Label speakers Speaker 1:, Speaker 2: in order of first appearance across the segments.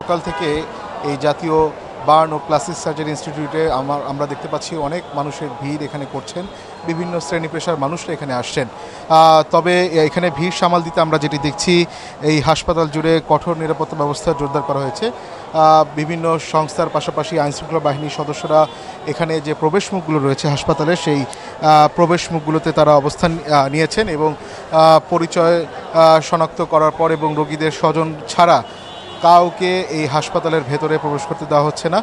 Speaker 1: সকাল থেকে এই জাতীয় বার্ন ও প্লাস্টিক সার্জারি ইনস্টিটিউটে আমরা দেখতে পাচ্ছি অনেক মানুষের ভিড় এখানে করছেন, বিভিন্ন শ্রেণী পেশার মানুষরা এখানে আসছেন। তবে এখানে ভিড় সামাল দিতে আমরা যেটি দেখছি, এই হাসপাতাল জুড়ে কঠোর নিরাপত্তা ব্যবস্থা জোরদার করা হয়েছে। বিভিন্ন সংস্থার পাশাপাশি আইনশৃঙ্খলা বাহিনীর সদস্যরা এখানে যে প্রবেশ মুখগুলো রয়েছে হাসপাতালে, সেই প্রবেশ মুখগুলোতে তারা অবস্থান নিয়েছেন এবং পরিচয় শনাক্ত করার পর এবং রোগীদের স্বজন ছাড়া কাউকে এই হাসপাতালের ভেতরে প্রবেশ করতে দেওয়া হচ্ছে না।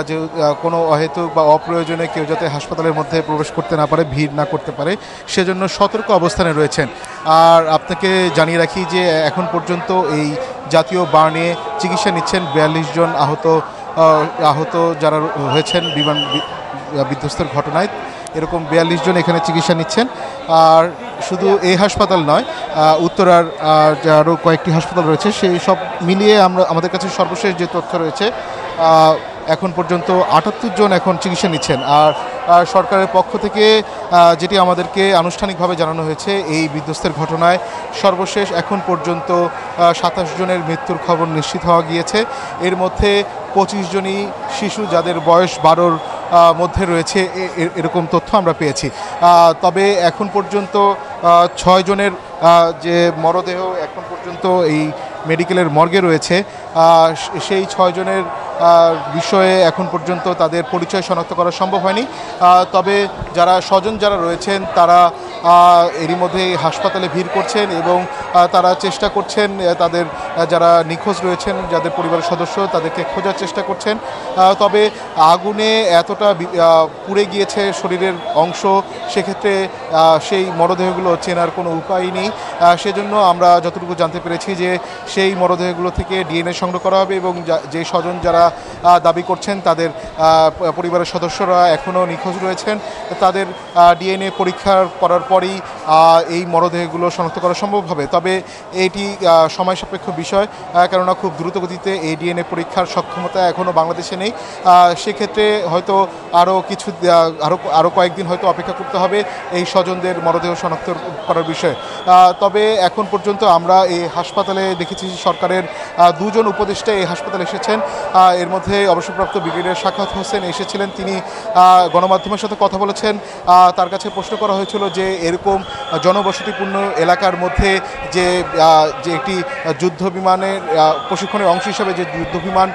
Speaker 1: যে কোনো অহেতুক বা অপ্রয়োজনে কেউ যাতে হাসপাতালের মধ্যে প্রবেশ করতে না পারে, ভিড় না করতে পারে, সেজন্য সতর্ক অবস্থানে রয়েছেন। আর আপনাকে জানিয়ে রাখি যে এখন পর্যন্ত এই জাতীয় বার্নে চিকিৎসা নিচ্ছেন 42 জন আহত যারা হয়েছেন বিমান বিধ্বস্তের ঘটনায়। এরকম 42 জন এখানে চিকিৎসা নিচ্ছেন। আর শুধু এই হাসপাতাল নয়, উত্তরার আরও কয়েকটি হাসপাতাল রয়েছে, সেই সব মিলিয়ে আমাদের কাছে সর্বশেষ যে তথ্য রয়েছে, এখন পর্যন্ত 78 জন এখন চিকিৎসা নিচ্ছেন। আর সরকারের পক্ষ থেকে যেটি আমাদেরকে আনুষ্ঠানিকভাবে জানানো হয়েছে, এই বিধ্বস্তের ঘটনায় সর্বশেষ এখন পর্যন্ত 27 জনের মৃত্যুর খবর নিশ্চিত হওয়া গিয়েছে। এর মধ্যে 25 জনই শিশু, যাদের বয়স 12-র মধ্যে রয়েছে, এরকম তথ্য আমরা পেয়েছি। তবে এখন পর্যন্ত 6 জনের যে মরদেহ এখন পর্যন্ত এই মেডিকেলের মর্গে রয়েছে, সেই 6 জনের বিষয়ে এখন পর্যন্ত তাদের পরিচয় শনাক্ত করা সম্ভব হয়নি। তবে যারা স্বজন যারা রয়েছেন তারা এরই মধ্যে হাসপাতালে ভিড় করছেন এবং তারা চেষ্টা করছেন তাদের যারা নিখোঁজ রয়েছেন, যাদের পরিবারের সদস্য, তাদেরকে খোঁজার চেষ্টা করছেন। তবে আগুনে এতটা পুড়ে গিয়েছে শরীরের অংশ, সেক্ষেত্রে সেই মরদেহগুলো চেনার কোনো উপায় নেই। সেজন্য আমরা যতটুকু জানতে পেরেছি যে সেই মরদেহগুলো থেকে ডিএনএ সংগ্রহ করা হবে এবং যে স্বজন যারা দাবি করছেন তাদের পরিবারের সদস্যরা এখনও নিখোঁজ রয়েছেন, তাদের ডিএনএ পরীক্ষা করার পরেই এই মরদেহগুলো শনাক্ত করা সম্ভব হবে। তবে এটি সময় সাপেক্ষ বিষয়, কেননা খুব দ্রুতগতিতে এই ডিএনএ পরীক্ষার সক্ষমতা এখনও বাংলাদেশে নেই। সেক্ষেত্রে হয়তো আরও কয়েকদিন হয়তো অপেক্ষা করতে হবে এই স্বজনদের মরদেহ শনাক্ত করার বিষয়ে। তবে এখন পর্যন্ত আমরা এই হাসপাতালে দেখেছি সরকারের 2 জন উপদেষ্টা এই হাসপাতালে এসেছেন। এর মধ্যে অবসরপ্রাপ্ত ব্রিগেডিয়ার সাখাওয়াত হোসেন এসেছিলেন, তিনি গণমাধ্যমের সাথে কথা বলেছেন। তার কাছে প্রশ্ন করা হয়েছিল যে এরকম জনবসতিপূর্ণ এলাকার মধ্যে যে একটি যুদ্ধ বিমানের প্রশিক্ষণের অংশ হিসাবে যে যুদ্ধ বিমান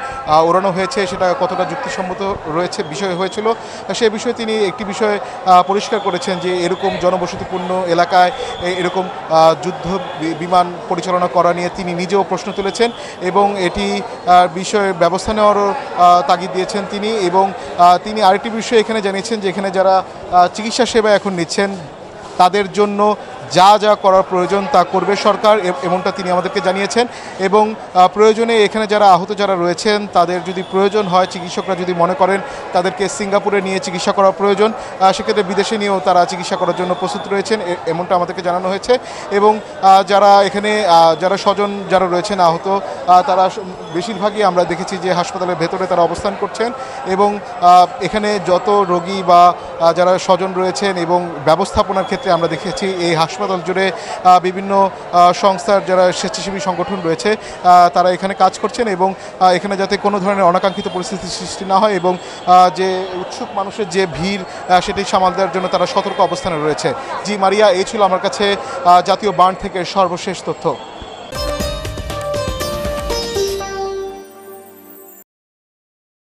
Speaker 1: ওড়ানো হয়েছে, সেটা কতটা যুক্তিসম্মত রয়েছে বিষয় হয়েছিল। সে বিষয়ে তিনি একটি বিষয় পরিষ্কার করেছেন যে এরকম জনবসতিপূর্ণ এলাকায় এরকম যুদ্ধ বিমান পরিচালনা করা নিয়ে তিনি নিজেও প্রশ্ন তুলেছেন এবং এটি বিষয়ে ব্যবস্থা নেওয়ারও তাগিদ দিয়েছেন তিনি। এবং তিনি আরেকটি বিষয় এখানে জানিয়েছেন যে এখানে যারা চিকিৎসা সেবা এখন নিচ্ছেন তাদের জন্য যা যা করার প্রয়োজন তা করবে সরকার, এমনটা তিনি আমাদেরকে জানিয়েছেন। এবং প্রয়োজনে এখানে যারা আহত যারা রয়েছেন তাদের যদি প্রয়োজন হয়, চিকিৎসকরা যদি মনে করেন তাদেরকে সিঙ্গাপুরে নিয়ে চিকিৎসা করা প্রয়োজন, সেক্ষেত্রে বিদেশে নিয়েও তারা চিকিৎসা করার জন্য প্রস্তুত রয়েছেন, এমনটা আমাদেরকে জানানো হয়েছে। এবং যারা এখানে যারা স্বজন যারা রয়েছেন আহত, তারা বেশিরভাগই আমরা দেখেছি যে হাসপাতালের ভেতরে তারা অবস্থান করছেন। এবং এখানে যত রোগী বা যারা স্বজন রয়েছেন এবং ব্যবস্থাপনার ক্ষেত্রে আমরা দেখেছি এই হাসপাতাল জুড়ে বিভিন্ন সংস্থার যারা স্বেচ্ছাসেবী সংগঠন রয়েছে তারা এখানে কাজ করছেন এবং এখানে যাতে কোনো ধরনের অনাকাঙ্ক্ষিত পরিস্থিতির সৃষ্টি না হয় এবং যে উৎসুক মানুষের যে ভিড় সেটি সামাল দেওয়ার জন্য তারা সতর্ক অবস্থানে রয়েছে। জি মারিয়া, এই ছিল আমার কাছে জাতীয় বার্ন থেকে সর্বশেষ তথ্য।